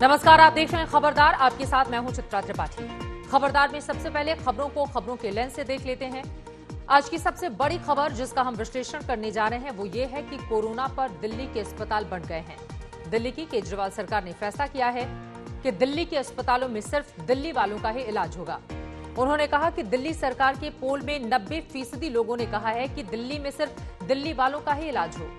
नमस्कार, आप देख रहे हैं खबरदार। आपके साथ मैं हूं चित्रा त्रिपाठी। खबरदार में सबसे पहले खबरों को खबरों के लेंस से देख लेते हैं। आज की सबसे बड़ी खबर जिसका हम विश्लेषण करने जा रहे हैं वो ये है कि कोरोना पर दिल्ली के अस्पताल बंट गए हैं। दिल्ली की केजरीवाल सरकार ने फैसला किया है कि दिल्ली के अस्पतालों में सिर्फ दिल्ली वालों का ही इलाज होगा। उन्होंने कहा कि दिल्ली सरकार के पोल में 90% लोगों ने कहा है कि दिल्ली में सिर्फ दिल्ली वालों का ही इलाज हो।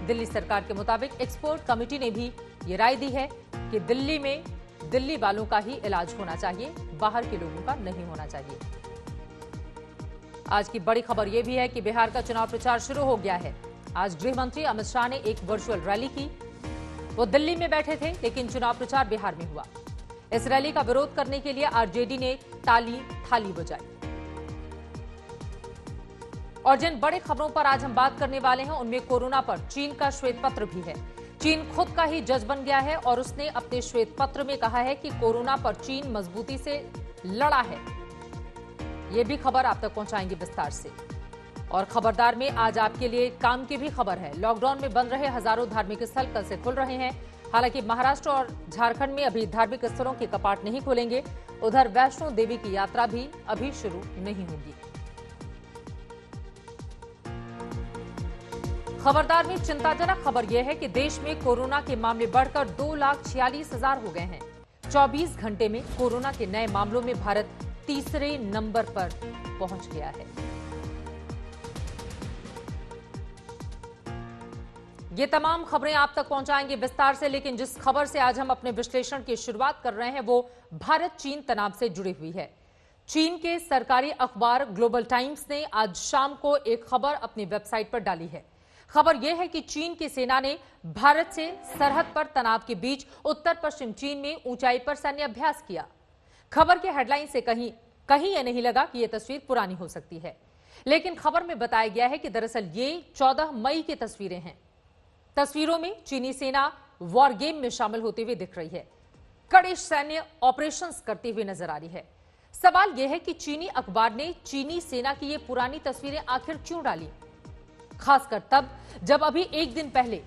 दिल्ली सरकार के मुताबिक एक्सपर्ट कमेटी ने भी ये राय दी है कि दिल्ली में दिल्ली वालों का ही इलाज होना चाहिए, बाहर के लोगों का नहीं होना चाहिए। आज की बड़ी खबर यह भी है कि बिहार का चुनाव प्रचार शुरू हो गया है। आज गृह मंत्री अमित शाह ने एक वर्चुअल रैली की। वो दिल्ली में बैठे थे, लेकिन चुनाव प्रचार बिहार में हुआ। इस रैली का विरोध करने के लिए आरजेडी ने ताली थाली बजाई। और जिन बड़े खबरों पर आज हम बात करने वाले हैं उनमें कोरोना पर चीन का श्वेत पत्र भी है। चीन खुद का ही जज बन गया है और उसने अपने श्वेत पत्र में कहा है कि कोरोना पर चीन मजबूती से लड़ा है। यह भी खबर आप तक पहुंचाएंगे विस्तार से। और खबरदार में आज आपके लिए काम की भी खबर है। लॉकडाउन में बंद रहे हजारों धार्मिक स्थल कल से खुल रहे हैं। हालांकि महाराष्ट्र और झारखंड में अभी धार्मिक स्थलों के कपाट नहीं खुलेंगे। उधर वैष्णो देवी की यात्रा भी अभी शुरू नहीं होगी। खबरदार में चिंताजनक खबर यह है कि देश में कोरोना के मामले बढ़कर 2,46,000 हो गए हैं। 24 घंटे में कोरोना के नए मामलों में भारत तीसरे नंबर पर पहुंच गया है। ये तमाम खबरें आप तक पहुंचाएंगे विस्तार से, लेकिन जिस खबर से आज हम अपने विश्लेषण की शुरुआत कर रहे हैं वो भारत चीन तनाव से जुड़ी हुई है। चीन के सरकारी अखबार ग्लोबल टाइम्स ने आज शाम को एक खबर अपनी वेबसाइट पर डाली है। खबर यह है कि चीन की सेना ने भारत से सरहद पर तनाव के बीच उत्तर पश्चिम चीन में ऊंचाई पर सैन्य अभ्यास किया। खबर के हेडलाइन से कहीं यह नहीं लगा कि यह तस्वीर पुरानी हो सकती है, लेकिन खबर में बताया गया है कि दरअसल ये 14 मई की तस्वीरें हैं। तस्वीरों में चीनी सेना वॉर गेम में शामिल होते हुए दिख रही है, कड़े सैन्य ऑपरेशंस करती हुई नजर आ रही है। सवाल यह है कि चीनी अखबार ने चीनी सेना की ये पुरानी तस्वीरें आखिर क्यों डाली, खासकर तब जब अभी एक दिन पहले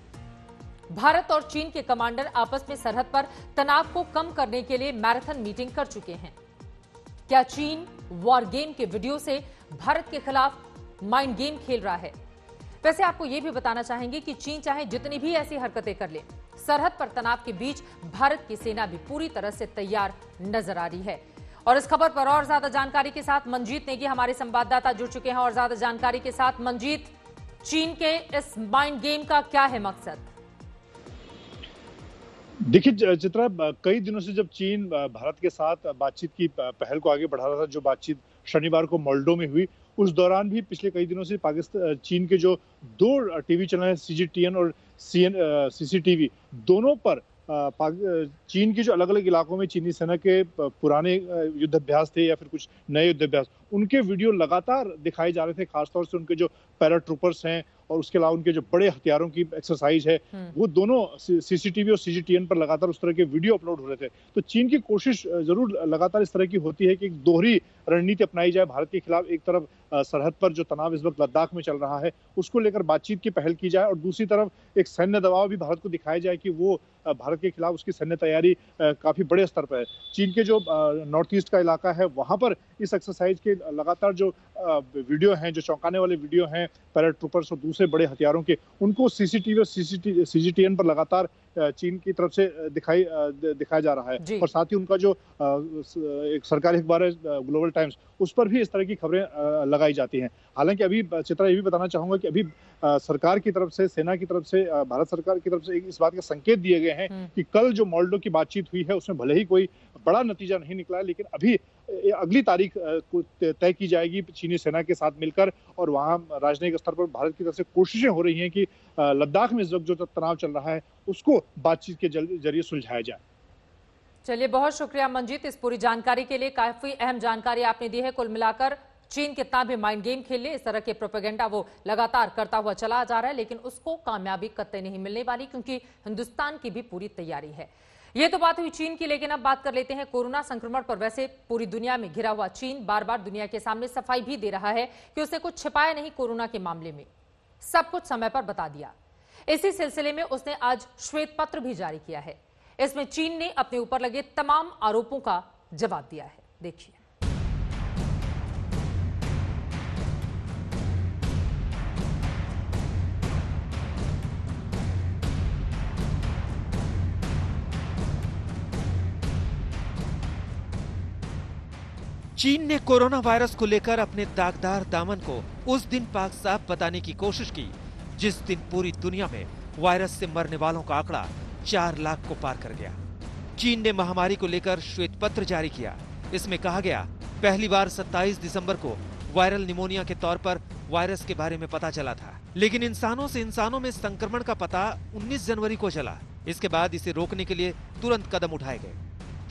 भारत और चीन के कमांडर आपस में सरहद पर तनाव को कम करने के लिए मैराथन मीटिंग कर चुके हैं। क्या चीन वॉर गेम के वीडियो से भारत के खिलाफ माइंड गेम खेल रहा है? वैसे आपको यह भी बताना चाहेंगे कि चीन चाहे जितनी भी ऐसी हरकतें कर ले, सरहद पर तनाव के बीच भारत की सेना भी पूरी तरह से तैयार नजर आ रही है। और इस खबर पर और ज्यादा जानकारी के साथ मंजीत नेगी हमारे संवाददाता जुड़ चुके हैं। और ज्यादा जानकारी के साथ मंजीत, चीन के इस माइंड गेम का क्या है मकसद? देखिए चित्रा, कई दिनों से जब चीन भारत के साथ बातचीत की पहल को आगे बढ़ा रहा था, जो बातचीत शनिवार को मोल्डो में हुई, उस दौरान भी पिछले कई दिनों से पाकिस्तान चीन के जो दो टीवी चैनल हैं, सीजीटीएन और सीसीटीवी, दोनों पर चीन के जो अलग अलग इलाकों में चीनी सेना के पुराने युद्धाभ्यास थे या फिर कुछ नए युद्धाभ्यास, उनके वीडियो लगातार दिखाए जा रहे थे। खासतौर से उनके जो पैराट्रूपर्स हैं और उसके अलावा उनके जो बड़े हथियारों की एक्सरसाइज है, वो दोनों सीसीटीवी और सीजीटीएन पर लगातार उस तरह के वीडियो अपलोड हो रहे थे। तो चीन की कोशिश जरूर लगातार इस तरह की होती है कि एक दोहरी रणनीति अपनाई जाए भारत के खिलाफ। एक तरफ सरहद पर जो तनाव इस वक्त लद्दाख में चल रहा है उसको लेकर बातचीत की पहल की जाए, और दूसरी तरफ एक सैन्य दबाव भी भारत को दिखाया जाए कि वो भारत के खिलाफ उसकी सैन्य तैयारी काफी बड़े स्तर पर है। चीन के जो नॉर्थ ईस्ट का इलाका है वहां पर इस एक्सरसाइज के लगातार जो वीडियो हैं, जो चौंकाने वाले वीडियो हैं पैराट्रूपर्स और दूसरे बड़े हथियारों के, उनको सीसीटीवी और सीजीटीएन पर लगातार चीन की तरफ से दिखाया जा रहा है। और साथ ही उनका जो एक सरकारी अखबार है ग्लोबल टाइम्स, उस पर भी इस तरह की खबरें लगाई जाती हैं। हालांकि अभी चित्रा ये भी बताना चाहूंगा कि अभी सरकार की तरफ से, सेना की तरफ से, भारत सरकार की तरफ से इस बात के संकेत दिए गए हैं कि कल जो मोल्डो की बातचीत हुई है उसमें भले ही कोई बड़ा नतीजा नहीं निकला है, लेकिन अभी अगली तारीख को तय की जाएगी चीनी सेना के साथ मिलकर, और वहां राजनयिक स्तर पर भारत की तरफ से कोशिशें हो रही हैं कि लद्दाख में इस वक्त जो तनाव चल रहा है उसको बातचीत के जरिए सुलझाया जाए। चलिए, बहुत शुक्रिया मंजीत इस पूरी जानकारी के लिए। काफी अहम जानकारी आपने दी है। कुल मिलाकर चीन कितना भी माइंड गेम खेल ले, इस तरह के प्रोपेगेंडा वो लगातार करता हुआ चला जा रहा है, लेकिन उसको कामयाबी कतई नहीं मिलने वाली, क्योंकि हिंदुस्तान की भी पूरी तैयारी है। ये तो बात हुई चीन की, लेकिन अब बात कर लेते हैं कोरोना संक्रमण पर। वैसे पूरी दुनिया में घिरा हुआ चीन बार बार दुनिया के सामने सफाई भी दे रहा है कि उसने कुछ छिपाया नहीं। कोरोना के मामले में सब कुछ समय पर बता दिया। इसी सिलसिले में उसने आज श्वेत पत्र भी जारी किया है। इसमें चीन ने अपने ऊपर लगे तमाम आरोपों का जवाब दिया है। देखिए। चीन ने कोरोना वायरस को लेकर अपने दागदार दामन को उस दिन पाक साफ बताने की कोशिश की जिस दिन पूरी दुनिया में वायरस से मरने वालों का आंकड़ा 4 लाख को पार कर गया। चीन ने महामारी को लेकर श्वेत पत्र जारी किया। इसमें कहा गया, पहली बार 27 दिसंबर को वायरल निमोनिया के तौर पर वायरस के बारे में पता चला था, लेकिन इंसानों से इंसानों में संक्रमण का पता 19 जनवरी को चला। इसके बाद इसे रोकने के लिए तुरंत कदम उठाए गए।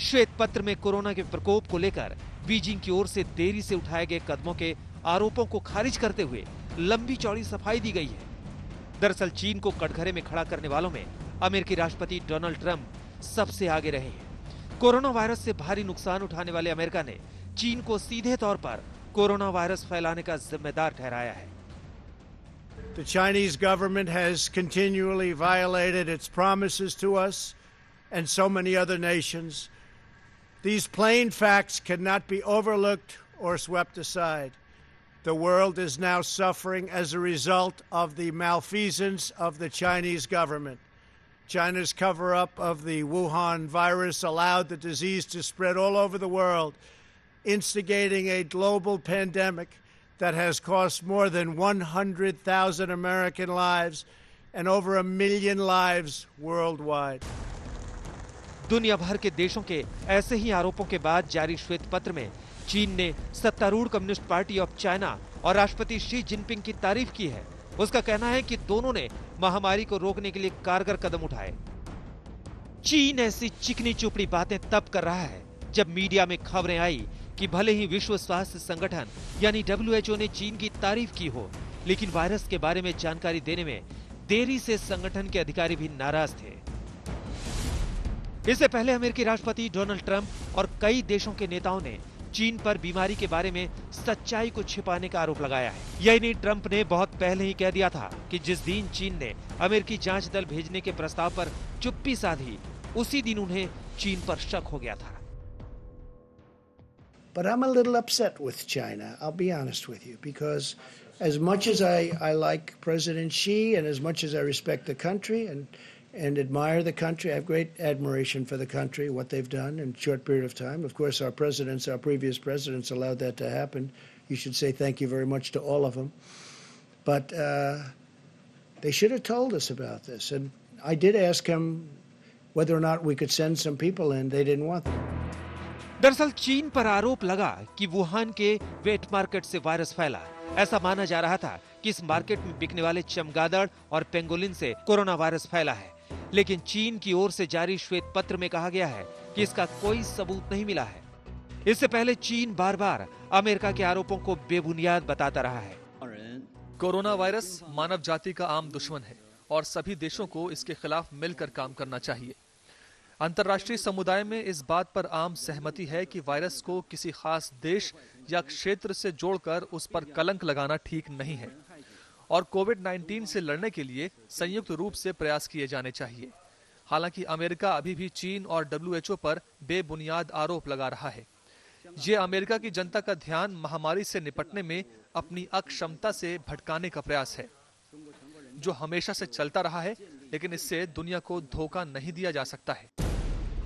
श्वेत पत्र में कोरोना के प्रकोप को लेकर बीजिंग की ओर से देरी से उठाए गए कदमों के आरोपों को खारिज करते हुए लंबी चौड़ी सफाई दी गई है। दरअसल चीन को कटघरे में खड़ा करने वालों में अमेरिकी राष्ट्रपति डोनाल्ड ट्रंप सबसे आगे रहे हैं। कोरोना वायरस से भारी नुकसान उठाने वाले अमेरिका ने चीन को सीधे तौर पर कोरोना वायरस फैलाने का जिम्मेदार ठहराया है। The Chinese government has continually violated its promises to us and so many other nations. These plain facts cannot be overlooked or swept aside. The world is now suffering as a result of the malfeasance of the Chinese government. China's cover-up of the Wuhan virus allowed the disease to spread all over the world, instigating a global pandemic that has cost more than 100,000 American lives and over 1 million lives worldwide. दुनिया भर के देशों के ऐसे ही आरोपों के बाद जारी श्वेत पत्र में चीन ने सत्तारूढ़ कम्युनिस्ट पार्टी ऑफ चाइना और राष्ट्रपति शी जिनपिंग की तारीफ की है। उसका कहना है कि दोनों ने महामारी को रोकने के लिए कारगर कदम उठाए। चीन ऐसी चिकनी चुपड़ी बातें तब कर रहा है जब मीडिया में खबरें आई कि भले ही विश्व स्वास्थ्य संगठन यानी WHO ने चीन की तारीफ की हो, लेकिन वायरस के बारे में जानकारी देने में देरी से संगठन के अधिकारी भी नाराज थे। इससे पहले अमेरिकी राष्ट्रपति डोनाल्ड ट्रंप और कई देशों के नेताओं ने चीन पर बीमारी के बारे में सच्चाई को छिपाने का आरोप लगाया है। यही नहीं, ट्रंप ने बहुत पहले ही कह दिया था कि जिस दिन चीन ने अमेरिकी जांच दल भेजने के प्रस्ताव पर चुप्पी साधी, उसी दिन उन्हें चीन पर शक हो गया था। But I'm a little upset with China, I'll be honest with you, because as much as I like President Xi and as much as I respect the country and admire the country, I have great admiration for the country, what they've done in a short period of time. Of course, our previous presidents allowed that to happen. You should say thank you very much to all of them. But they should have told us about this. And I did ask him whether or not we could send some people in. They didn't want them. दरअसल चीन पर आरोप लगा कि Wuhan के wait market से virus फैला। ऐसा माना जा रहा था कि इस मार्केट में बिकने वाले चमगादड़ और पेंगोलिन से कोरोना वायरस फैला है, लेकिन चीन की ओर से जारी श्वेत पत्र में कहा गया है कि इसका कोई सबूत नहीं मिला है। इससे पहले चीन बार-बार अमेरिका के आरोपों को बेबुनियाद बताता रहा है। कोरोना वायरस मानव जाति का आम दुश्मन है और सभी देशों को इसके खिलाफ मिलकर काम करना चाहिए। अंतर्राष्ट्रीय समुदाय में इस बात पर आम सहमति है कि वायरस को किसी खास देश या क्षेत्र से जोड़कर उस पर कलंक लगाना ठीक नहीं है और कोविड-19 से लड़ने के लिए संयुक्त रूप से प्रयास किए जाने चाहिए। हालांकि अमेरिका अभी भी चीन और WHO पर बेबुनियाद आरोप लगा रहा है। ये अमेरिका की जनता का ध्यान महामारी से निपटने में अपनी अक्षमता से भटकाने का प्रयास है, जो हमेशा से चलता रहा है, लेकिन इससे दुनिया को धोखा नहीं दिया जा सकता है।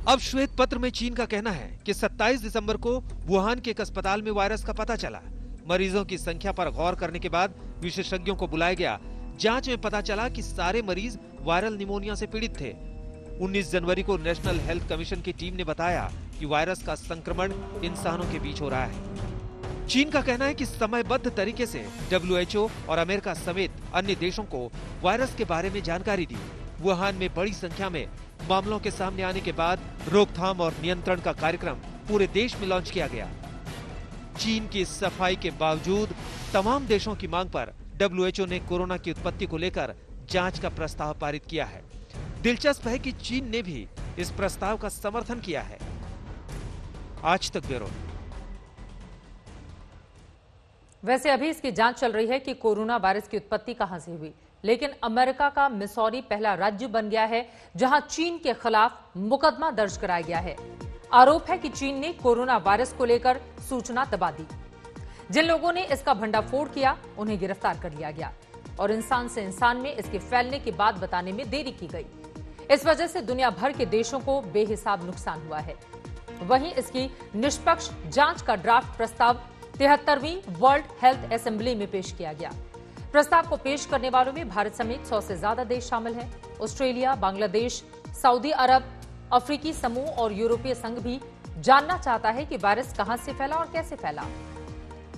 अब श्वेत पत्र में चीन का कहना है कि 27 दिसंबर को वुहान के एक अस्पताल में वायरस का पता चला। मरीजों की संख्या पर गौर करने के बाद विशेषज्ञों को बुलाया गया। जांच में पता चला कि सारे मरीज वायरल निमोनिया से पीड़ित थे। 19 जनवरी को नेशनल हेल्थ कमीशन की टीम ने बताया कि वायरस का संक्रमण इंसानों के बीच हो रहा है। चीन का कहना है कि समयबद्ध तरीके से WHO और अमेरिका समेत अन्य देशों को वायरस के बारे में जानकारी दी। वुहान में बड़ी संख्या में मामलों के सामने आने के बाद रोकथाम और नियंत्रण का कार्यक्रम पूरे देश में लॉन्च किया गया। चीन की सफाई के बावजूद तमाम देशों की मांग पर WHO ने कोरोना की उत्पत्ति को लेकर जांच का प्रस्ताव पारित किया है। दिलचस्प है कि चीन ने भी इस प्रस्ताव का समर्थन किया है। आज तक ब्यूरो। वैसे अभी इसकी जांच चल रही है कि कोरोना वायरस की उत्पत्ति कहां से हुई। लेकिन अमेरिका का मिसौरी पहला राज्य बन गया है जहां चीन के खिलाफ मुकदमा दर्ज कराया गया है। आरोप है कि चीन ने कोरोना वायरस को लेकर सूचना दबा दी। जिन लोगों ने इसका भंडाफोड़ किया उन्हें गिरफ्तार कर लिया गया और इंसान से इंसान में इसके फैलने की बात बताने में देरी की गई। इस वजह से दुनिया भर के देशों को बेहिसाब नुकसान हुआ है। वहीं इसकी निष्पक्ष जांच का ड्राफ्ट प्रस्ताव 73वीं वर्ल्ड हेल्थ असेंबली में पेश किया गया। प्रस्ताव को पेश करने वालों में भारत समेत 100 से ज्यादा देश शामिल हैं। ऑस्ट्रेलिया, बांग्लादेश, सऊदी अरब, अफ्रीकी समूह और यूरोपीय संघ भी जानना चाहता है कि वायरस कहां से फैला और कैसे फैला।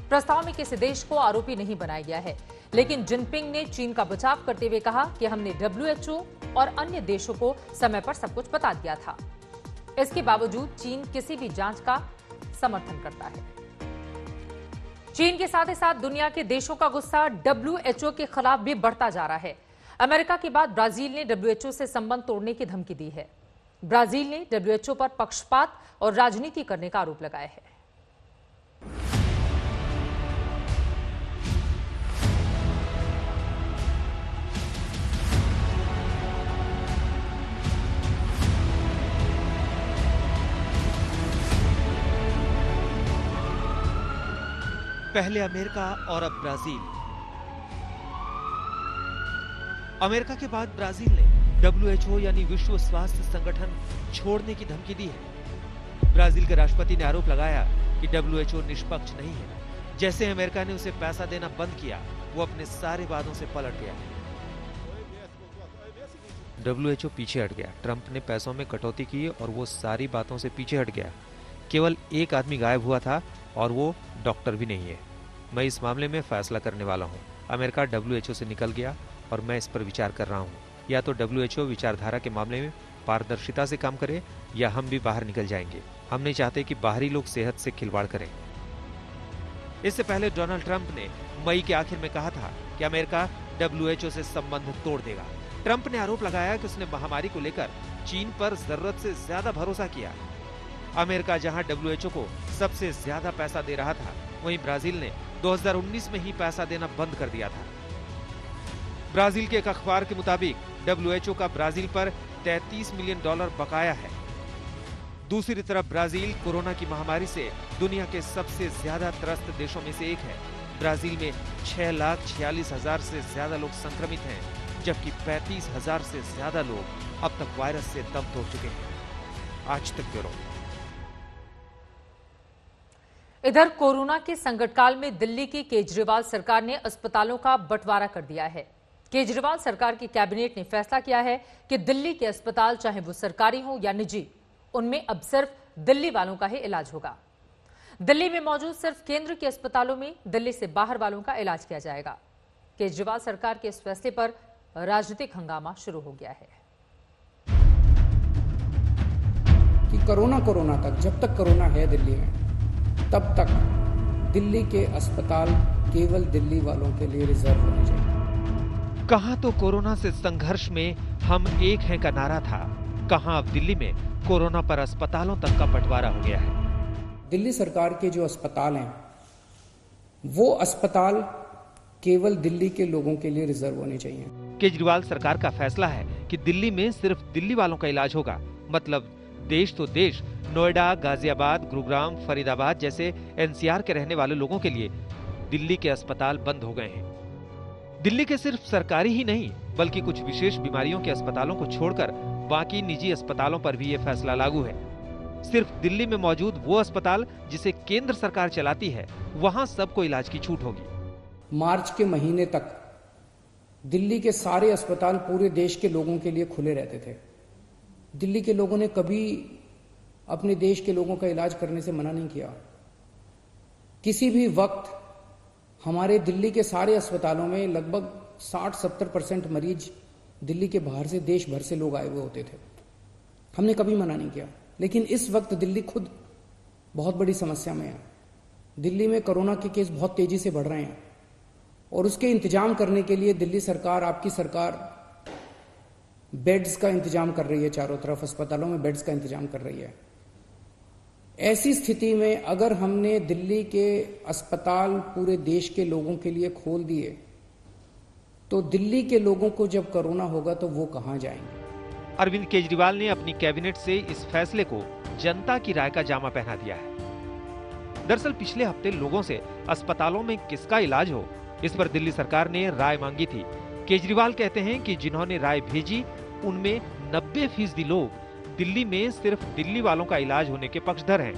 प्रस्ताव में किसी देश को आरोपी नहीं बनाया गया है, लेकिन जिनपिंग ने चीन का बचाव करते हुए कहा कि हमने WHO और अन्य देशों को समय पर सब कुछ बता दिया था। इसके बावजूद चीन किसी भी जांच का समर्थन करता है। चीन के साथ ही साथ दुनिया के देशों का गुस्सा WHO के खिलाफ भी बढ़ता जा रहा है। अमेरिका के बाद ब्राजील ने WHO से संबंध तोड़ने की धमकी दी है। ब्राजील ने WHO पर पक्षपात और राजनीति करने का आरोप लगाया है। पहले अमेरिका और अब ब्राजील। अमेरिका के बाद ब्राजील ने WHO यानी विश्व स्वास्थ्य संगठन छोड़ने की धमकी दी है। ब्राजील के राष्ट्रपति ने आरोप लगाया कि WHO निष्पक्ष नहीं है। जैसे अमेरिका ने उसे पैसा देना बंद किया, वो अपने सारे वादों से पलट गया। WHO पीछे हट गया। ट्रंप ने पैसों में कटौती की और वो सारी बातों से पीछे हट गया। केवल एक आदमी गायब हुआ था और वो डॉक्टर भी नहीं है। मैं इस मामले में फैसला करने वाला हूँ। अमेरिका WHO से निकल गया और मैं इस पर विचार कर रहा हूँ। या तो WHO विचारधारा के मामले में पारदर्शिता से काम करे या हम भी बाहर निकल जाएंगे। हम नहीं चाहते कि बाहरी लोग सेहत से खिलवाड़ करें। इससे पहले डोनाल्ड ट्रंप ने मई के आखिर में कहा था कि अमेरिका WHO से संबंध तोड़ देगा। ट्रंप ने आरोप लगाया कि उसने महामारी को लेकर चीन पर जरूरत से ज्यादा भरोसा किया। अमेरिका जहां WHO को सबसे ज्यादा पैसा दे रहा था, वहीं ब्राजील ने 2019 में ही पैसा देना बंद कर दिया था। ब्राजील के एक अखबार के मुताबिक WHO का ब्राजील पर $33 मिलियन बकाया है। दूसरी तरफ ब्राजील कोरोना की महामारी से दुनिया के सबसे ज्यादा त्रस्त देशों में से एक है। ब्राजील में 6,46,000 से ज्यादा लोग संक्रमित हैं, जबकि 35,000 से ज्यादा लोग अब तक वायरस से दम तोड़ चुके हैं। आज तक ब्यूरो। इधर कोरोना के संकट काल में दिल्ली की केजरीवाल सरकार ने अस्पतालों का बंटवारा कर दिया है। केजरीवाल सरकार की कैबिनेट ने फैसला किया है कि दिल्ली के अस्पताल, चाहे वो सरकारी हो या निजी, उनमें अब सिर्फ दिल्ली वालों का ही इलाज होगा। दिल्ली में मौजूद सिर्फ केंद्र के अस्पतालों में दिल्ली से बाहर वालों का इलाज किया जाएगा। केजरीवाल सरकार के इस फैसले पर राजनीतिक हंगामा शुरू हो गया है। कि कोरोना तक, जब तक कोरोना है दिल्ली में, तब तक दिल्ली के अस्पताल केवल दिल्ली वालों के लिए रिजर्व होने चाहिए। कहां तो कोरोना से संघर्ष में हम एक हैं का नारा था, कहां अब दिल्ली में कोरोना पर अस्पतालों तक का बंटवारा हो गया है। दिल्ली सरकार के जो अस्पताल हैं, वो अस्पताल केवल दिल्ली के लोगों के लिए रिजर्व होने चाहिए। केजरीवाल सरकार का फैसला है कि दिल्ली में सिर्फ दिल्ली वालों का इलाज होगा। मतलब देश तो देश, नोएडा, गाजियाबाद, गुरुग्राम, फरीदाबाद जैसे NCR के रहने वाले लोगों के लिए दिल्ली के अस्पताल बंद हो गए हैं। दिल्ली के सिर्फ सरकारी ही नहीं, बल्कि कुछ विशेष बीमारियों के अस्पतालों को छोड़कर बाकी निजी अस्पतालों पर भी ये फैसला लागू है। सिर्फ दिल्ली में मौजूद वो अस्पताल जिसे केंद्र सरकार चलाती है, वहां सबको इलाज की छूट होगी। मार्च के महीने तक दिल्ली के सारे अस्पताल पूरे देश के लोगों के लिए खुले रहते थे। दिल्ली के लोगों ने कभी अपने देश के लोगों का इलाज करने से मना नहीं किया। किसी भी वक्त हमारे दिल्ली के सारे अस्पतालों में लगभग 60-70% मरीज दिल्ली के बाहर से, देश भर से लोग आए हुए होते थे। हमने कभी मना नहीं किया। लेकिन इस वक्त दिल्ली खुद बहुत बड़ी समस्या में है। दिल्ली में कोरोना के केस बहुत तेजी से बढ़ रहे हैं और उसके इंतजाम करने के लिए दिल्ली सरकार, आपकी सरकार, बेड्स का इंतजाम कर रही है। चारों तरफ अस्पतालों में बेड्स का इंतजाम कर रही है। ऐसी स्थिति में अगर हमने दिल्ली के अस्पताल पूरे देश के लोगों के लिए खोल दिए तो दिल्ली के लोगों को जब कोरोना होगा तो वो कहां जाएंगे? अरविंद केजरीवाल ने अपनी कैबिनेट से इस फैसले को जनता की राय का जामा पहना दिया है। दरअसल पिछले हफ्ते लोगों से अस्पतालों में किसका इलाज हो, इस पर दिल्ली सरकार ने राय मांगी थी। केजरीवाल कहते हैं कि जिन्होंने राय भेजी उनमें 90% लोग दिल्ली में सिर्फ दिल्ली वालों का इलाज होने के पक्षधर हैं।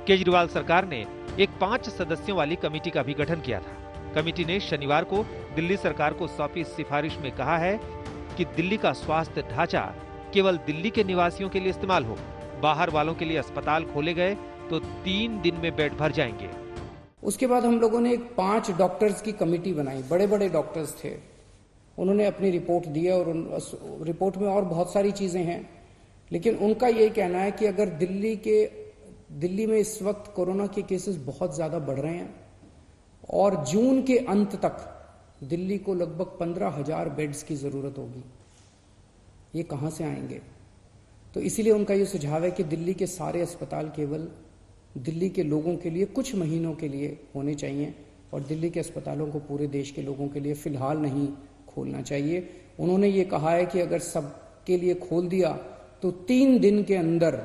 केजरीवाल सरकार ने एक 5 सदस्यों वाली कमेटी का भी गठन किया था। कमेटी ने शनिवार को दिल्ली सरकार को सौंपी सिफारिश में कहा है कि दिल्ली का स्वास्थ्य ढांचा केवल दिल्ली के निवासियों के लिए इस्तेमाल हो। बाहर वालों के लिए अस्पताल खोले गए तो 3 दिन में बेड भर जाएंगे। उसके बाद हम लोगों ने एक 5 डॉक्टर्स की कमेटी बनाई, बड़े बड़े डॉक्टर्स थे। उन्होंने अपनी रिपोर्ट दी है और रिपोर्ट में और बहुत सारी चीजें हैं, लेकिन उनका ये कहना है कि अगर दिल्ली में इस वक्त कोरोना के केसेस बहुत ज्यादा बढ़ रहे हैं और जून के अंत तक दिल्ली को लगभग 15,000 बेड्स की जरूरत होगी। ये कहां से आएंगे? तो इसीलिए उनका ये सुझाव है कि दिल्ली के सारे अस्पताल केवल दिल्ली के लोगों के लिए कुछ महीनों के लिए होने चाहिए और दिल्ली के अस्पतालों को पूरे देश के लोगों के लिए फिलहाल नहीं खोलना चाहिए। उन्होंने ये कहा है कि अगर सबके लिए खोल दिया तो 3 दिन के अंदर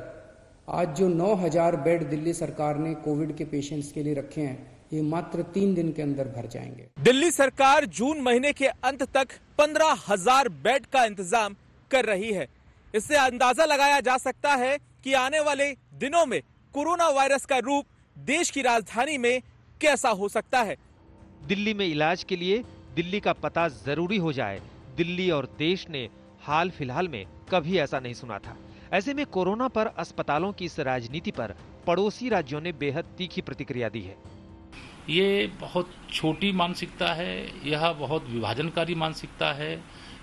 आज जो 9,000 बेड दिल्ली सरकार ने कोविड के पेशेंट्स के लिए रखे हैं, ये मात्र 3 दिन के अंदर भर जाएंगे। दिल्ली सरकार जून महीने के अंत तक 15,000 बेड का इंतजाम कर रही है। इससे अंदाजा लगाया जा सकता है कि आने वाले दिनों में कोरोना वायरस का रूप देश की राजधानी में कैसा हो सकता है। दिल्ली में इलाज के लिए दिल्ली का पता जरूरी हो जाए, दिल्ली और देश ने हाल फिलहाल में कभी ऐसा नहीं सुना था। ऐसे में कोरोना पर अस्पतालों की इस राजनीति पर पड़ोसी राज्यों ने बेहद तीखी प्रतिक्रिया दी है। ये बहुत छोटी मानसिकता है, यह बहुत विभाजनकारी मानसिकता है,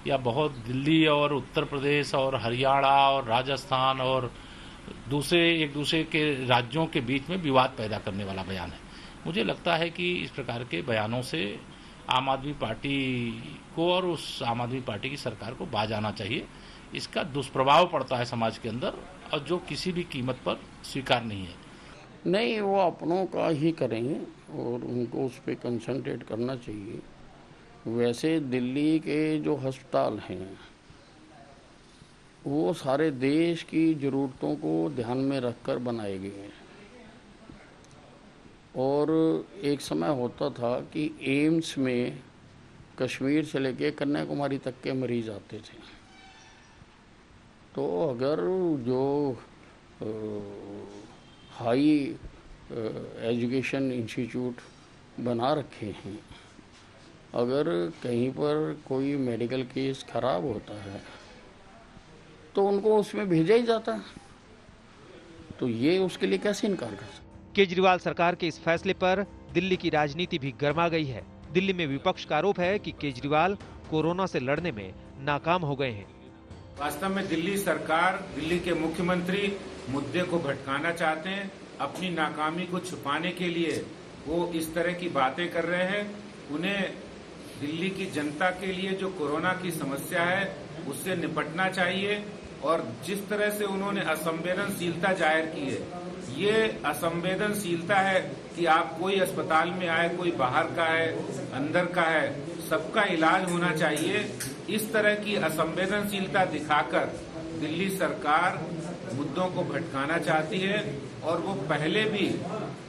या बहुत दिल्ली और उत्तर प्रदेश और हरियाणा और राजस्थान और एक दूसरे के राज्यों के बीच में विवाद पैदा करने वाला बयान है। मुझे लगता है कि इस प्रकार के बयानों से आम आदमी पार्टी को और उस आम आदमी पार्टी की सरकार को बाज आना चाहिए। इसका दुष्प्रभाव पड़ता है समाज के अंदर और जो किसी भी कीमत पर स्वीकार नहीं है। नहीं, वो अपनों का ही करेंगे और उनको उस पर कंसंट्रेट करना चाहिए। वैसे दिल्ली के जो अस्पताल हैं वो सारे देश की ज़रूरतों को ध्यान में रखकर बनाए गए हैं और एक समय होता था कि एम्स में कश्मीर से लेके कन्याकुमारी तक के मरीज आते थे। तो अगर जो हाई एजुकेशन इंस्टीट्यूट बना रखे हैं, अगर कहीं पर कोई मेडिकल केस खराब होता है तो उनको उसमें भेजा ही जाता है, तो ये उसके लिए कैसे इनकार कर सकते? केजरीवाल सरकार के इस फैसले पर दिल्ली की राजनीति भी गर्मा गई है। दिल्ली में विपक्ष का आरोप है कि केजरीवाल कोरोना से लड़ने में नाकाम हो गए हैं। वास्तव में दिल्ली सरकार, दिल्ली के मुख्यमंत्री मुद्दे को भटकाना चाहते हैं। अपनी नाकामी को छुपाने के लिए वो इस तरह की बातें कर रहे हैं। उन्हें दिल्ली की जनता के लिए जो कोरोना की समस्या है उससे निपटना चाहिए और जिस तरह से उन्होंने असंवेदनशीलता जाहिर की है, ये असंवेदनशीलता है कि आप कोई अस्पताल में आए, कोई बाहर का है, अंदर का है, सबका इलाज होना चाहिए। इस तरह की असंवेदनशीलता दिखाकर दिल्ली सरकार मुद्दों को भटकाना चाहती है और वो पहले भी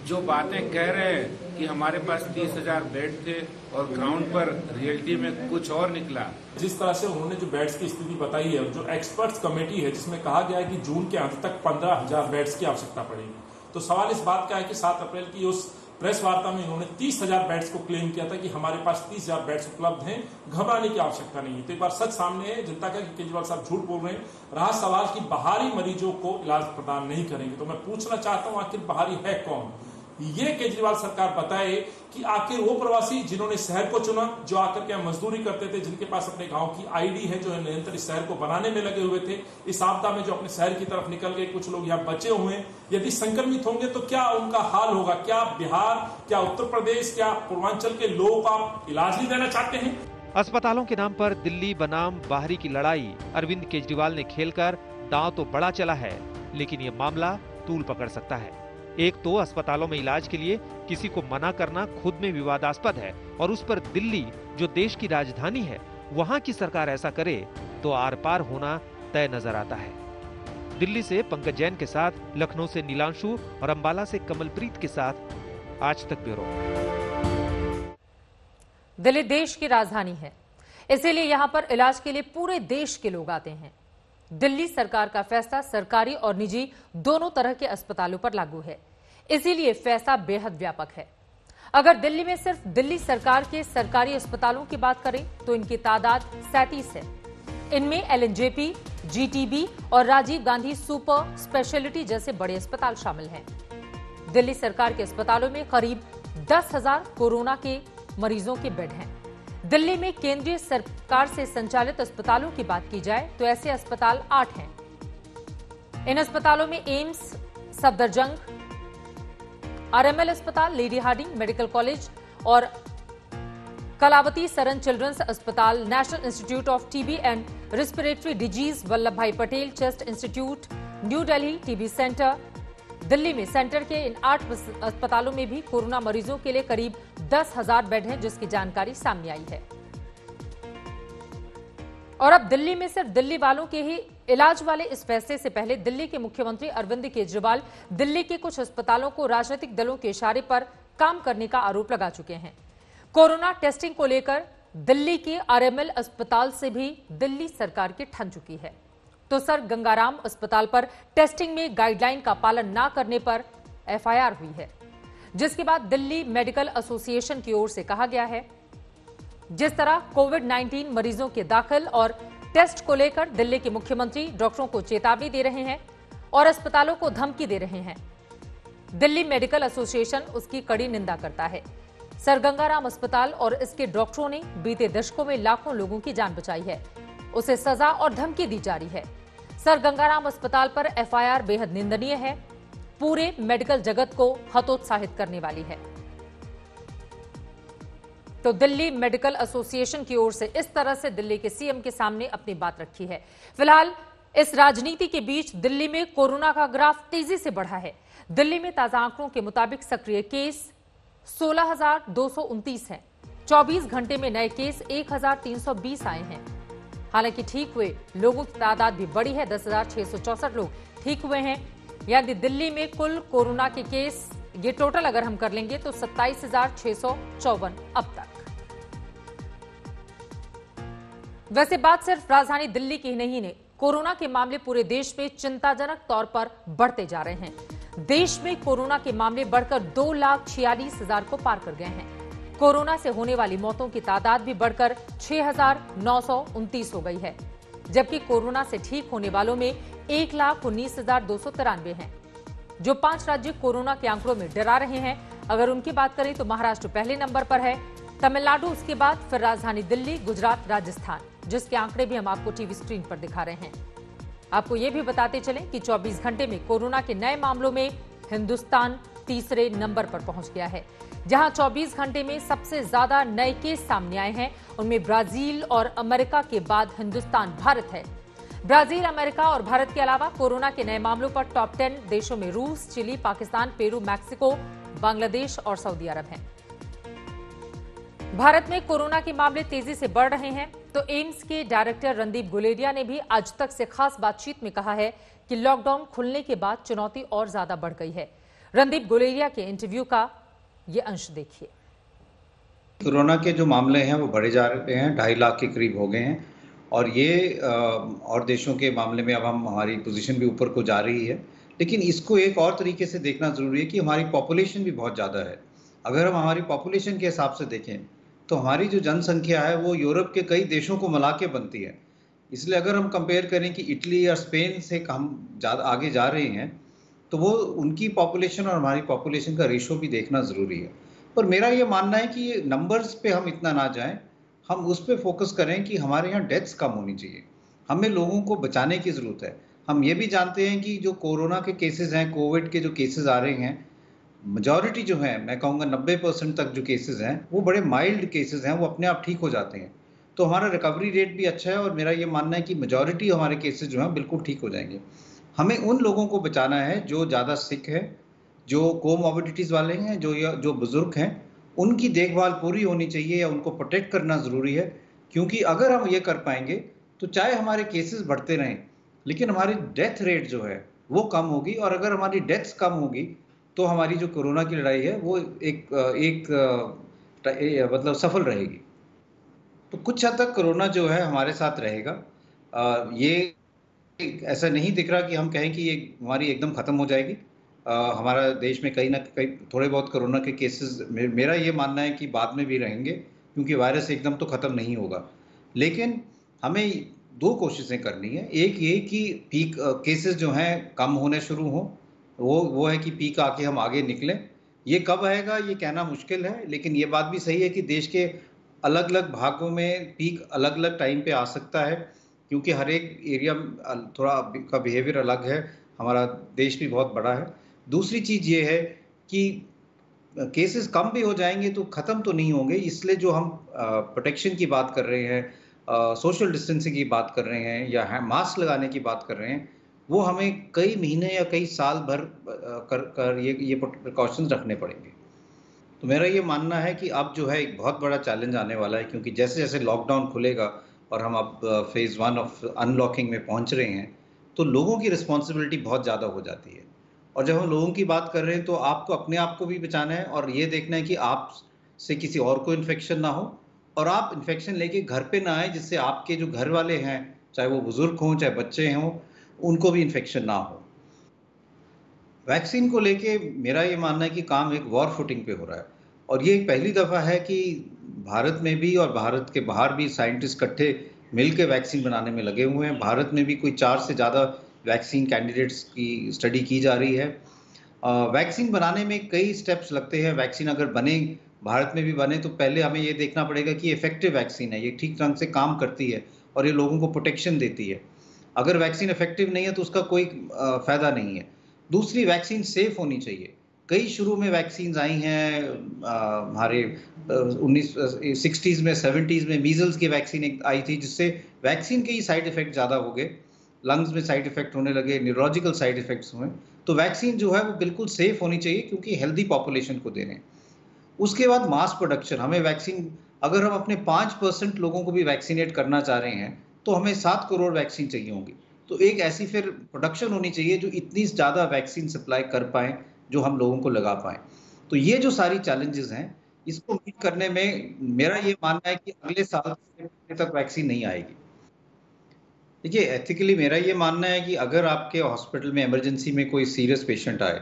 जो बातें कह रहे हैं कि हमारे पास 30,000 बेड थे और ग्राउंड पर रियलिटी में कुछ और निकला। जिस तरह से उन्होंने जो बेड्स की स्थिति बताई है, जो एक्सपर्ट्स कमेटी है जिसमें कहा गया है कि जून के अंत तक 15,000 बेड्स की आवश्यकता पड़ेगी, तो सवाल इस बात का है कि 7 अप्रैल की उस प्रेस वार्ता में इन्होंने 30,000 बेड्स को क्लेम किया था कि हमारे पास 30,000 बेड्स उपलब्ध हैं, घबराने की आवश्यकता नहीं है। तो एक बार सच सामने है जनता का कि केजरीवाल साहब झूठ बोल रहे हैं। रहा सवाल कि बाहरी मरीजों को इलाज प्रदान नहीं करेंगे, तो मैं पूछना चाहता हूं आखिर बाहरी है कौन? ये केजरीवाल सरकार बताए कि आखिर वो प्रवासी जिन्होंने शहर को चुना, जो आकर के यहाँ मजदूरी करते थे, जिनके पास अपने गांव की आईडी है, जो निरंतर इस शहर को बनाने में लगे हुए थे, इस आपदा में जो अपने शहर की तरफ निकल गए, कुछ लोग यहाँ बचे हुए हैं, यदि संक्रमित होंगे तो क्या उनका हाल होगा? क्या बिहार, क्या उत्तर प्रदेश, क्या पूर्वांचल के लोग आप इलाज नहीं देना चाहते हैं? अस्पतालों के नाम पर दिल्ली बनाम बाहरी की लड़ाई अरविंद केजरीवाल ने खेलकर दांव तो बड़ा चला है, लेकिन ये मामला तूल पकड़ सकता है। एक तो अस्पतालों में इलाज के लिए किसी को मना करना खुद में विवादास्पद है, और उस पर दिल्ली जो देश की राजधानी है वहां की सरकार ऐसा करे तो आर पार होना तय नजर आता है। दिल्ली से पंकज जैन के साथ, लखनऊ से नीलांशु और अंबाला से कमलप्रीत के साथ आज तक ब्यूरो। दिल्ली देश की राजधानी है, इसीलिए यहां पर इलाज के लिए पूरे देश के लोग आते हैं। दिल्ली सरकार का फैसला सरकारी और निजी दोनों तरह के अस्पतालों पर लागू है, इसीलिए फैसला बेहद व्यापक है। अगर दिल्ली में सिर्फ दिल्ली सरकार के सरकारी अस्पतालों की बात करें तो इनकी तादाद 37 है। इनमें एलएनजेपी, जीटीबी और राजीव गांधी सुपर स्पेशलिटी जैसे बड़े अस्पताल शामिल हैं। दिल्ली सरकार के अस्पतालों में करीब 10,000 कोरोना के मरीजों के बेड हैं। दिल्ली में केंद्रीय सरकार से संचालित अस्पतालों की बात की जाए तो ऐसे अस्पताल 8 हैं। इन अस्पतालों में एम्स, सफदरजंग, आरएमएल अस्पताल, लेडी हार्डिंग मेडिकल कॉलेज और कलावती सरन चिल्ड्रंस अस्पताल, national institute of TB and respiratory disease Vallabh Bhai Patel chest institute, New Delhi TB centre. Delhi में सेंटर के इन 8 अस्पतालों में भी कोरोना मरीजों के लिए करीब 10,000 बेड हैं, जिसकी जानकारी सामने आई है। और अब दिल्ली में सिर्फ दिल्ली वालों के ही इलाज वाले इस फैसले से पहले दिल्ली के मुख्यमंत्री अरविंद केजरीवाल दिल्ली के कुछ अस्पतालों को राजनीतिक दलों के इशारे पर काम करने का आरोप लगा चुके हैं। कोरोना टेस्टिंग को लेकर दिल्ली के आरएमएल अस्पताल से भी दिल्ली सरकार की ठन चुकी है। तो सर गंगाराम अस्पताल पर टेस्टिंग में गाइडलाइन का पालन न करने पर एफआईआर हुई है, जिसके बाद दिल्ली मेडिकल एसोसिएशन की ओर से कहा गया है जिस तरह कोविड-19 मरीजों के दाखिल और टेस्ट को लेकर दिल्ली के मुख्यमंत्री डॉक्टरों को चेतावनी दे रहे हैं और अस्पतालों को धमकी दे रहे हैं, दिल्ली मेडिकल एसोसिएशन उसकी कड़ी निंदा करता है। सर गंगाराम अस्पताल और इसके डॉक्टरों ने बीते दशकों में लाखों लोगों की जान बचाई है, उसे सजा और धमकी दी जा रही है। सर गंगाराम अस्पताल पर एफआईआर बेहद निंदनीय है, पूरे मेडिकल जगत को हतोत्साहित करने वाली है। तो दिल्ली मेडिकल एसोसिएशन की ओर से इस तरह से दिल्ली के सीएम के सामने अपनी बात रखी है। फिलहाल इस राजनीति के बीच दिल्ली में कोरोना का ग्राफ तेजी से बढ़ा है। दिल्ली में ताजा आंकड़ों के मुताबिक सक्रिय केस 16,229 हैं। 24 घंटे में नए केस 1,320 आए हैं। हालांकि ठीक हुए लोगों की तादाद भी बढ़ी है, 10,664 लोग ठीक हुए हैं। यानी दिल्ली में कुल कोरोना के केस ये टोटल अगर हम कर लेंगे तो 27,654 अब तक। वैसे बात सिर्फ राजधानी दिल्ली की ही नहीं है, कोरोना के मामले पूरे देश में चिंताजनक तौर पर बढ़ते जा रहे हैं। देश में कोरोना के मामले बढ़कर 2,46,000 को पार कर गए हैं। कोरोना से होने वाली मौतों की तादाद भी बढ़कर 6,929 हो गई है, जबकि कोरोना से ठीक होने वालों में 1,19,293 हैं। जो 5 राज्य कोरोना के आंकड़ों में डरा रहे हैं, अगर उनकी बात करें तो महाराष्ट्र पहले नंबर पर है, तमिलनाडु उसके बाद, फिर राजधानी दिल्ली, गुजरात, राजस्थान, जिसके आंकड़े भी हम आपको टीवी स्क्रीन पर दिखा रहे हैं। आपको यह भी बताते चलें कि 24 घंटे में कोरोना के नए मामलों में हिंदुस्तान तीसरे नंबर पर पहुंच गया है। जहां 24 घंटे में सबसे ज्यादा नए केस सामने आए हैं, उनमें ब्राजील और अमेरिका के बाद हिंदुस्तान, भारत है। ब्राजील, अमेरिका और भारत के अलावा कोरोना के नए मामलों पर टॉप 10 देशों में रूस, Chile, Pakistan, Peru, Mexico, Bangladesh और सऊदी अरब हैं। भारत में कोरोना के मामले तेजी से बढ़ रहे हैं, तो एम्स के डायरेक्टर रणदीप गुलेरिया ने भी आज तक से खास बातचीत में कहा है कि लॉकडाउन खुलने के बाद चुनौती और ज्यादा बढ़ गई है। रणदीप गुलेरिया के इंटरव्यू का ये अंश देखिए। कोरोना के जो मामले हैं वो बढ़े जा रहे हैं, 2.5 लाख के करीब हो गए हैं और ये और देशों के मामले में अब हमारी पोजीशन भी ऊपर को जा रही है। लेकिन इसको एक और तरीके से देखना जरूरी है कि हमारी पॉपुलेशन भी बहुत ज़्यादा है। अगर हम हमारी पॉपुलेशन के हिसाब से देखें तो हमारी जो जनसंख्या है वो यूरोप के कई देशों को मिला के बनती है। इसलिए अगर हम कंपेयर करें कि इटली या स्पेन से हम ज़्यादा आगे जा रहे हैं तो वो उनकी पॉपुलेशन और हमारी पॉपुलेशन का रेशो भी देखना ज़रूरी है। पर मेरा ये मानना है कि नंबर्स पे हम इतना ना जाएं, हम उस पे फोकस करें कि हमारे यहाँ डेथ्स कम होनी चाहिए। हमें लोगों को बचाने की ज़रूरत है। हम ये भी जानते हैं कि जो कोरोना के केसेस हैं, कोविड के जो केसेस आ रहे हैं, मेजॉरिटी जो है, मैं कहूँगा 90% तक जो केसेस हैं वो बड़े माइल्ड केसेस हैं, वो अपने आप ठीक हो जाते हैं। तो हमारा रिकवरी रेट भी अच्छा है और मेरा ये मानना है कि मेजॉरिटी हमारे केसेस जो हैं बिल्कुल ठीक हो जाएंगे। हमें उन लोगों को बचाना है जो ज़्यादा सिक है, जो कोमॉर्बिडिटीज वाले हैं, जो बुजुर्ग हैं, उनकी देखभाल पूरी होनी चाहिए या उनको प्रोटेक्ट करना जरूरी है। क्योंकि अगर हम ये कर पाएंगे तो चाहे हमारे केसेस बढ़ते रहें, लेकिन हमारी डेथ रेट जो है वो कम होगी, और अगर हमारी डेथ्स कम होगी तो हमारी जो कोरोना की लड़ाई है वो मतलब सफल रहेगी। तो कुछ हद तक कोरोना जो है हमारे साथ रहेगा। ये ऐसा नहीं दिख रहा कि हम कहें कि ये बीमारी एकदम खत्म हो जाएगी। हमारा देश में कहीं ना कहीं थोड़े बहुत कोरोना के केसेस, मेरा ये मानना है कि बाद में भी रहेंगे, क्योंकि वायरस एकदम तो खत्म नहीं होगा। लेकिन हमें दो कोशिशें करनी है। एक ये कि पीक केसेस जो हैं कम होने शुरू हो, वो है कि पीक आके हम आगे निकलें। ये कब आएगा ये कहना मुश्किल है, लेकिन ये बात भी सही है कि देश के अलग अलग भागों में पीक अलग अलग टाइम पे आ सकता है, क्योंकि हर एक एरिया थोड़ा का बिहेवियर अलग है। हमारा देश भी बहुत बड़ा है। दूसरी चीज ये है कि केसेस कम भी हो जाएंगे तो खत्म तो नहीं होंगे, इसलिए जो हम प्रोटेक्शन की बात कर रहे हैं, सोशल डिस्टेंसिंग की बात कर रहे हैं, या मास्क लगाने की बात कर रहे हैं, वो हमें कई महीने या कई साल भर कर ये प्रिकॉशंस रखने पड़ेंगे। तो मेरा ये मानना है कि अब जो है एक बहुत बड़ा चैलेंज आने वाला है, क्योंकि जैसे जैसे लॉकडाउन खुलेगा और हम अब फेज 1 ऑफ अनलॉकिंग में पहुंच रहे हैं, तो लोगों की रिस्पॉन्सिबिलिटी बहुत ज़्यादा हो जाती है। और जब हम लोगों की बात कर रहे हैं तो आपको अपने आप को भी बचाना है, और ये देखना है कि आप से किसी और को इन्फेक्शन ना हो, और आप इन्फेक्शन लेके घर पे ना आए, जिससे आपके जो घर वाले हैं, चाहे वो बुजुर्ग हों चाहे बच्चे हों, उनको भी इन्फेक्शन ना हो। वैक्सीन को लेके मेरा ये मानना है कि काम एक वॉर फुटिंग पे हो रहा है, और ये पहली दफ़ा है कि भारत में भी और भारत के बाहर भी साइंटिस्ट इकट्ठे मिलकर वैक्सीन बनाने में लगे हुए हैं। भारत में भी कोई 4 से ज़्यादा वैक्सीन कैंडिडेट्स की स्टडी की जा रही है। वैक्सीन बनाने में कई स्टेप्स लगते हैं। वैक्सीन अगर बने, भारत में भी बने, तो पहले हमें ये देखना पड़ेगा कि इफेक्टिव वैक्सीन है, ये ठीक ढंग से काम करती है और ये लोगों को प्रोटेक्शन देती है। अगर वैक्सीन इफेक्टिव नहीं है तो उसका कोई फ़ायदा नहीं है। दूसरी, वैक्सीन सेफ होनी चाहिए। कई शुरू में वैक्सीन आई हैं, हमारे 1960s में 70s में मीजल्स की वैक्सीन आई थी, जिससे वैक्सीन के ही साइड इफेक्ट ज़्यादा हो गए, लंग्स में साइड इफेक्ट होने लगे, न्यूरोलॉजिकल साइड इफेक्ट्स हुए। तो वैक्सीन जो है वो बिल्कुल सेफ होनी चाहिए, क्योंकि हेल्दी पॉपुलेशन को दे रहे हैं। उसके बाद मास प्रोडक्शन, हमें वैक्सीन, अगर हम अपने 5% लोगों को भी वैक्सीनेट करना चाह रहे हैं तो हमें 7 करोड़ वैक्सीन चाहिए होंगी। तो एक ऐसी फिर प्रोडक्शन होनी चाहिए जो इतनी ज़्यादा वैक्सीन सप्लाई कर पाए, जो हम लोगों को लगा पाए। तो ये जो सारी चैलेंजेस हैं, इसको मीट करने में मेरा ये मानना है कि अगले साल तक वैक्सीन नहीं आएगी। देखिए, एथिकली मेरा ये मानना है कि अगर आपके हॉस्पिटल में इमरजेंसी में कोई सीरियस पेशेंट आए,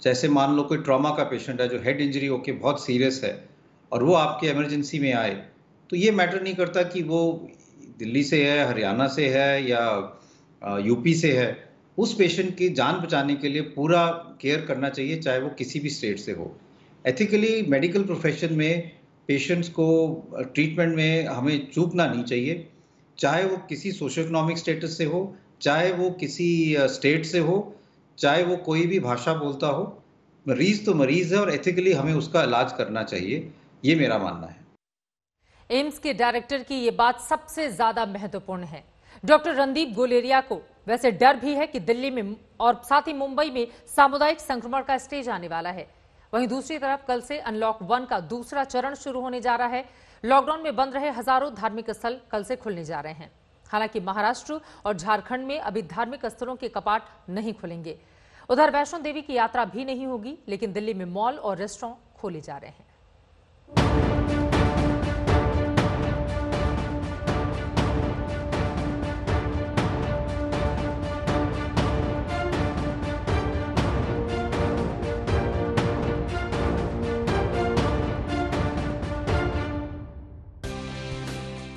जैसे मान लो कोई ट्रॉमा का पेशेंट है जो हेड इंजरी होके बहुत सीरियस है, और वो आपके इमरजेंसी में आए, तो ये मैटर नहीं करता कि वो दिल्ली से है, हरियाणा से है या यूपी से है। उस पेशेंट की जान बचाने के लिए पूरा केयर करना चाहिए, चाहे वो किसी भी स्टेट से हो। एथिकली मेडिकल प्रोफेशन में पेशेंट्स को ट्रीटमेंट में हमें चूकना नहीं चाहिए, चाहे वो किसी सोशो इकोनॉमिक स्टेटस से हो, चाहे वो किसी स्टेट से हो, चाहे वो कोई भी भाषा बोलता हो। मरीज तो मरीज है और एथिकली हमें उसका इलाज करना चाहिए, ये मेरा मानना है। एम्स के डायरेक्टर की ये बात सबसे ज्यादा महत्वपूर्ण है। डॉक्टर रणदीप गुलेरिया को वैसे डर भी है कि दिल्ली में और साथ ही मुंबई में सामुदायिक संक्रमण का स्टेज आने वाला है। वहीं दूसरी तरफ कल से अनलॉक 1 का दूसरा चरण शुरू होने जा रहा है। लॉकडाउन में बंद रहे हजारों धार्मिक स्थल कल से खुलने जा रहे हैं। हालांकि महाराष्ट्र और झारखंड में अभी धार्मिक स्थलों के कपाट नहीं खुलेंगे। उधर वैष्णो देवी की यात्रा भी नहीं होगी, लेकिन दिल्ली में मॉल और रेस्टोरेंट खोले जा रहे हैं।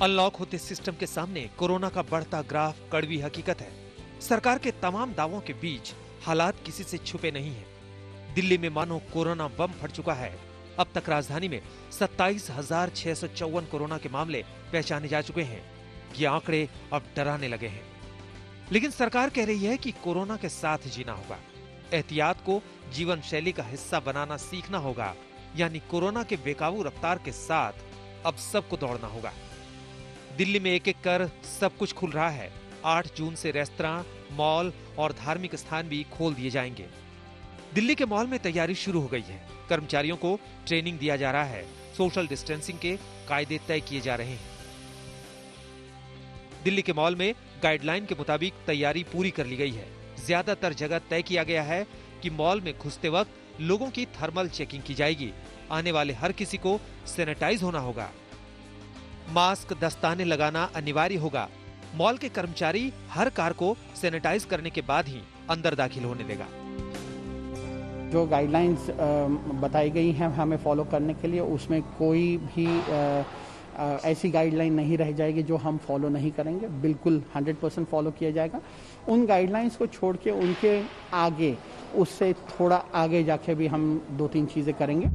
अनलॉक होते सिस्टम के सामने कोरोना का बढ़ता ग्राफ कड़वी हकीकत है। सरकार के तमाम दावों के बीच हालात किसी से छुपे नहीं हैं। दिल्ली में मानो कोरोना बम फट चुका है। अब तक राजधानी में 27,654 कोरोना के मामले पहचाने जा चुके हैं। ये आंकड़े अब डराने लगे हैं। लेकिन सरकार कह रही है कि कोरोना के साथ जीना होगा, एहतियात को जीवन शैली का हिस्सा बनाना सीखना होगा। यानी कोरोना के बेकाबू रफ्तार के साथ अब सबको दौड़ना होगा। दिल्ली में एक एक कर सब कुछ खुल रहा है। 8 जून से रेस्तरां, मॉल और धार्मिक स्थान भी खोल दिए जाएंगे। दिल्ली के मॉल में तैयारी शुरू हो गई है। कर्मचारियों को ट्रेनिंग दिया जा रहा है। सोशल डिस्टेंसिंग के कायदे तय किए जा रहे हैं। दिल्ली के मॉल में गाइडलाइन के मुताबिक तैयारी पूरी कर ली गई है। ज्यादातर जगह तय किया गया है कि मॉल में घुसते वक्त लोगों की थर्मल चेकिंग की जाएगी। आने वाले हर किसी को सैनिटाइज होना होगा। मास्क, दस्ताने लगाना अनिवार्य होगा। मॉल के कर्मचारी हर कार को सैनिटाइज करने के बाद ही अंदर दाखिल होने देगा। जो गाइडलाइंस बताई गई हैं हमें फॉलो करने के लिए, उसमें कोई भी ऐसी गाइडलाइन नहीं रह जाएगी जो हम फॉलो नहीं करेंगे। बिल्कुल 100% फॉलो किया जाएगा। उन गाइडलाइंस को छोड़ के उनके आगे, उससे थोड़ा आगे जाके भी हम 2-3 चीजें करेंगे।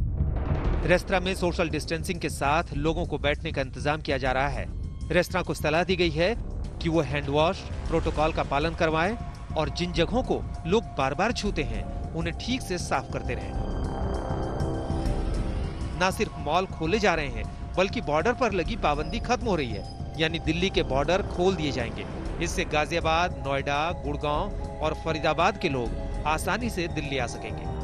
रेस्तरां में सोशल डिस्टेंसिंग के साथ लोगों को बैठने का इंतजाम किया जा रहा है। रेस्तरां को सलाह दी गई है कि वो हैंड वॉश प्रोटोकॉल का पालन करवाएं और जिन जगहों को लोग बार बार छूते हैं उन्हें ठीक से साफ करते रहें। न सिर्फ मॉल खोले जा रहे हैं बल्कि बॉर्डर पर लगी पाबंदी खत्म हो रही है, यानी दिल्ली के बॉर्डर खोल दिए जाएंगे। इससे गाजियाबाद, नोएडा, गुड़गांव और फरीदाबाद के लोग आसानी से दिल्ली आ सकेंगे।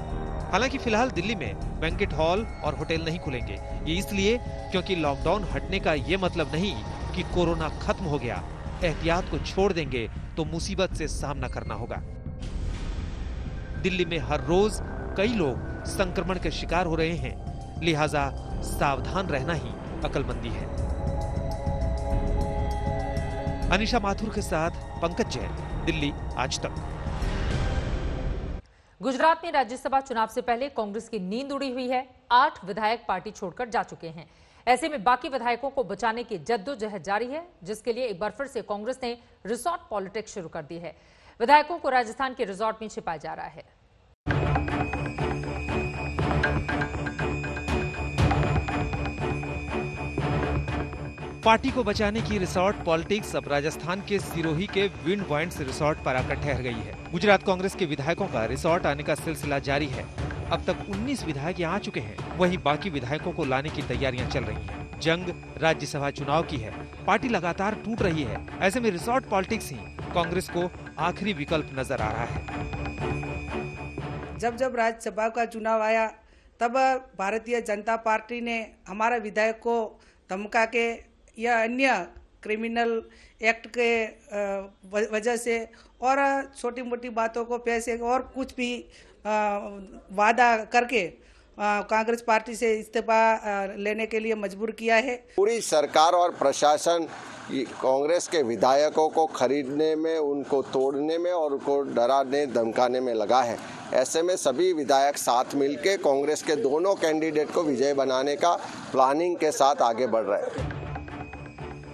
हालांकि फिलहाल दिल्ली में बैंकेट हॉल और होटल नहीं खुलेंगे। ये इसलिए क्योंकि लॉकडाउन हटने का ये मतलब नहीं कि कोरोना खत्म हो गया। एहतियात को छोड़ देंगे तो मुसीबत से सामना करना होगा। दिल्ली में हर रोज कई लोग संक्रमण के शिकार हो रहे हैं, लिहाजा सावधान रहना ही अक्लमंदी है। अनिशा माथुर के साथ पंकज जैन, दिल्ली आज तक। गुजरात में राज्यसभा चुनाव से पहले कांग्रेस की नींद उड़ी हुई है। 8 विधायक पार्टी छोड़कर जा चुके हैं। ऐसे में बाकी विधायकों को बचाने की जद्दोजहद जारी है, जिसके लिए एक बार फिर से कांग्रेस ने रिसोर्ट पॉलिटिक्स शुरू कर दी है। विधायकों को राजस्थान के रिसोर्ट में छिपाया जा रहा है। पार्टी को बचाने की रिसोर्ट पॉलिटिक्स अब राजस्थान के सिरोही के विंड पॉइंट्स रिसोर्ट पर आकर ठहर गई है। गुजरात कांग्रेस के विधायकों का रिसोर्ट आने का सिलसिला जारी है। अब तक 19 विधायक यहाँ आ चुके हैं। वहीं बाकी विधायकों को लाने की तैयारियां चल रही हैं। जंग राज्यसभा चुनाव की है। पार्टी लगातार टूट रही है। ऐसे में रिसोर्ट पॉलिटिक्स ही कांग्रेस को आखिरी विकल्प नजर आ रहा है। जब राज्यसभा का चुनाव आया तब भारतीय जनता पार्टी ने हमारे विधायक को धमका के या अन्य क्रिमिनल एक्ट के वजह से और छोटी मोटी बातों को पैसे और कुछ भी वादा करके कांग्रेस पार्टी से इस्तीफा लेने के लिए मजबूर किया है। पूरी सरकार और प्रशासन कांग्रेस के विधायकों को खरीदने में, उनको तोड़ने में और उनको डराने धमकाने में लगा है। ऐसे में सभी विधायक साथ मिलकर कांग्रेस के दोनों कैंडिडेट को विजय बनाने का प्लानिंग के साथ आगे बढ़ रहे हैं।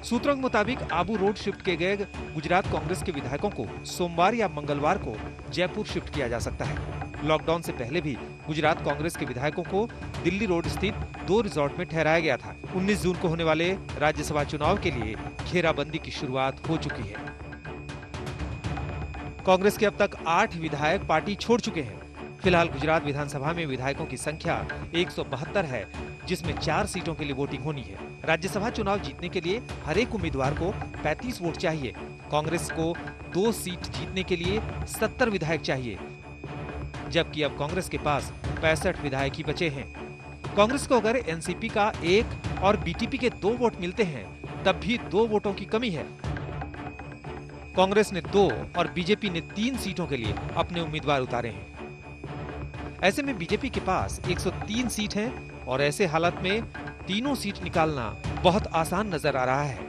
सूत्रों के मुताबिक आबू रोड शिफ्ट किए गए गुजरात कांग्रेस के विधायकों को सोमवार या मंगलवार को जयपुर शिफ्ट किया जा सकता है। लॉकडाउन से पहले भी गुजरात कांग्रेस के विधायकों को दिल्ली रोड स्थित 2 रिसोर्ट में ठहराया गया था। 19 जून को होने वाले राज्यसभा चुनाव के लिए घेराबंदी की शुरुआत हो चुकी है। कांग्रेस के अब तक 8 विधायक पार्टी छोड़ चुके हैं। फिलहाल गुजरात विधानसभा में विधायकों की संख्या 172 है, जिसमें 4 सीटों के लिए वोटिंग होनी है। राज्यसभा चुनाव जीतने के लिए हर एक उम्मीदवार को 35 वोट चाहिए। कांग्रेस को 2 सीट जीतने के लिए 70 विधायक चाहिए, जबकि अब कांग्रेस के पास 65 विधायक ही बचे हैं। कांग्रेस को अगर एनसीपी का 1 और बीटीपी के 2 वोट मिलते हैं, तब भी 2 वोटों की कमी है। कांग्रेस ने 2 और बीजेपी ने 3 सीटों के लिए अपने उम्मीदवार उतारे हैं। ऐसे में बीजेपी के पास 103 सीट हैं और ऐसे हालत में तीनों सीट निकालना बहुत आसान नजर आ रहा है।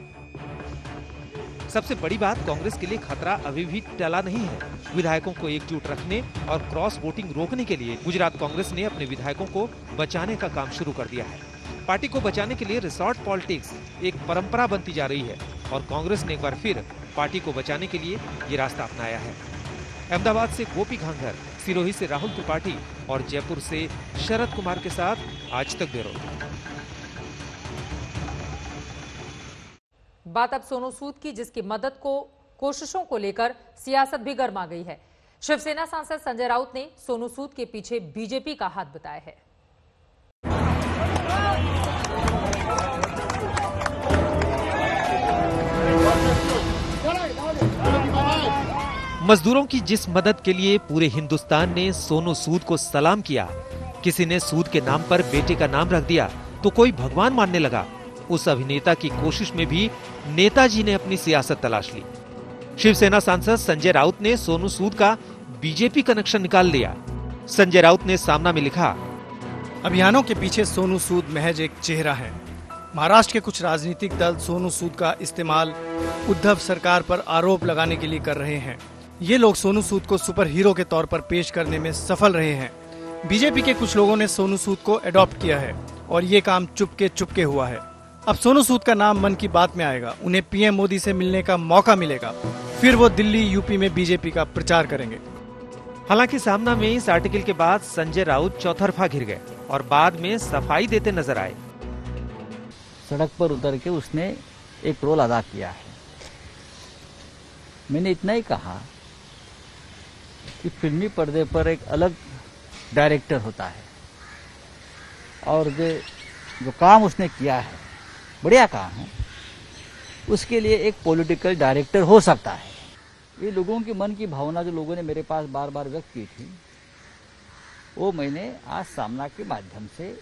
सबसे बड़ी बात, कांग्रेस के लिए खतरा अभी भी टला नहीं है। विधायकों को एकजुट रखने और क्रॉस वोटिंग रोकने के लिए गुजरात कांग्रेस ने अपने विधायकों को बचाने का काम शुरू कर दिया है। पार्टी को बचाने के लिए रिसोर्ट पॉलिटिक्स एक परंपरा बनती जा रही है और कांग्रेस ने एक बार फिर पार्टी को बचाने के लिए ये रास्ता अपनाया है। अहमदाबाद से गोपी घांघर, सिरोही से राहुल त्रिपाठी और जयपुर से शरद कुमार के साथ आज तक ब्यूरो। बात अब सोनू सूद की, जिसकी मदद को कोशिशों को लेकर सियासत भी गर्मा गई है। शिवसेना सांसद संजय राउत ने सोनू सूद के पीछे बीजेपी का हाथ बताया है। मजदूरों की जिस मदद के लिए पूरे हिंदुस्तान ने सोनू सूद को सलाम किया, किसी ने सूद के नाम पर बेटे का नाम रख दिया तो कोई भगवान मानने लगा, उस अभिनेता की कोशिश में भी नेताजी ने अपनी सियासत तलाश ली। शिवसेना सांसद संजय राउत ने सोनू सूद का बीजेपी कनेक्शन निकाल लिया। संजय राउत ने सामना में लिखा, अभियानों के पीछे सोनू सूद महज एक चेहरा है। महाराष्ट्र के कुछ राजनीतिक दल सोनू सूद का इस्तेमाल उद्धव सरकार पर आरोप लगाने के लिए कर रहे हैं। ये लोग सोनू सूद को सुपर हीरो के तौर पर पेश करने में सफल रहे हैं। बीजेपी के कुछ लोगों ने सोनू सूद को अडॉप्ट किया है और ये काम चुपके हुआ है। अब सोनू सूद का नाम मन की बात में आएगा, उन्हें पीएम मोदी से मिलने का मौका मिलेगा, फिर वो दिल्ली यूपी में बीजेपी का प्रचार करेंगे। हालांकि सामना में इस आर्टिकल के बाद संजय राउत चौतरफा घिर गए और बाद में सफाई देते नजर आए। सड़क पर उतर के उसने एक रोल अदा किया है। मैंने इतना ही कहा कि फिल्मी पर्दे पर एक अलग डायरेक्टर होता है और जो काम उसने किया है बढ़िया काम है, उसके लिए एक पॉलिटिकल डायरेक्टर हो सकता है। ये लोगों के मन की भावना जो लोगों ने मेरे पास बार बार व्यक्त की थी, वो मैंने आज सामना के माध्यम से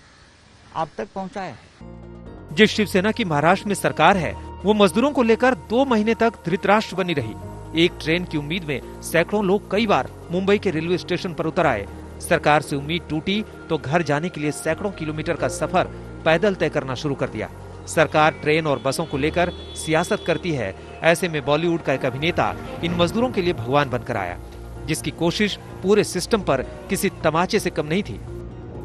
आप तक पहुंचाया है। जिस शिवसेना की महाराष्ट्र में सरकार है, वो मजदूरों को लेकर 2 महीने तक धृतराष्ट्र बनी रही। एक ट्रेन की उम्मीद में सैकड़ों लोग कई बार मुंबई के रेलवे स्टेशन पर उतर आए। सरकार से उम्मीद टूटी तो घर जाने के लिए सैकड़ों किलोमीटर का सफर पैदल तय करना शुरू कर दिया। सरकार ट्रेन और बसों को लेकर सियासत करती है। ऐसे में बॉलीवुड का एक अभिनेता इन मजदूरों के लिए भगवान बनकर आया, जिसकी कोशिश पूरे सिस्टम पर किसी तमाचे से कम नहीं थी।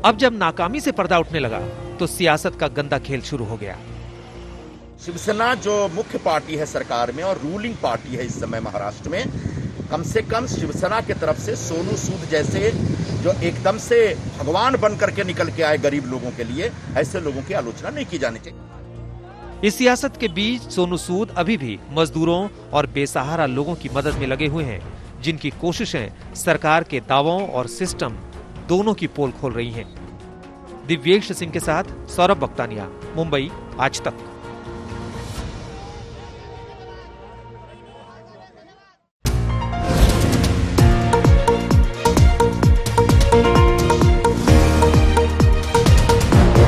अब जब नाकामी से पर्दा उठने लगा तो सियासत का गंदा खेल शुरू हो गया। शिवसेना जो मुख्य पार्टी है सरकार में और रूलिंग पार्टी है इस समय महाराष्ट्र में, कम से कम शिवसेना की तरफ से सोनू सूद जैसे जो एकदम से भगवान बन करके निकल के आए गरीब लोगों के लिए, ऐसे लोगों की आलोचना नहीं की जानी चाहिए। इस सियासत के बीच सोनू सूद अभी भी मजदूरों और बेसहारा लोगों की मदद में लगे हुए हैं, जिनकी कोशिशें सरकार के दावों और सिस्टम दोनों की पोल खोल रही हैं। दिव्येश सिंह के साथ सौरभ बख्तानिया, मुंबई, आज तक।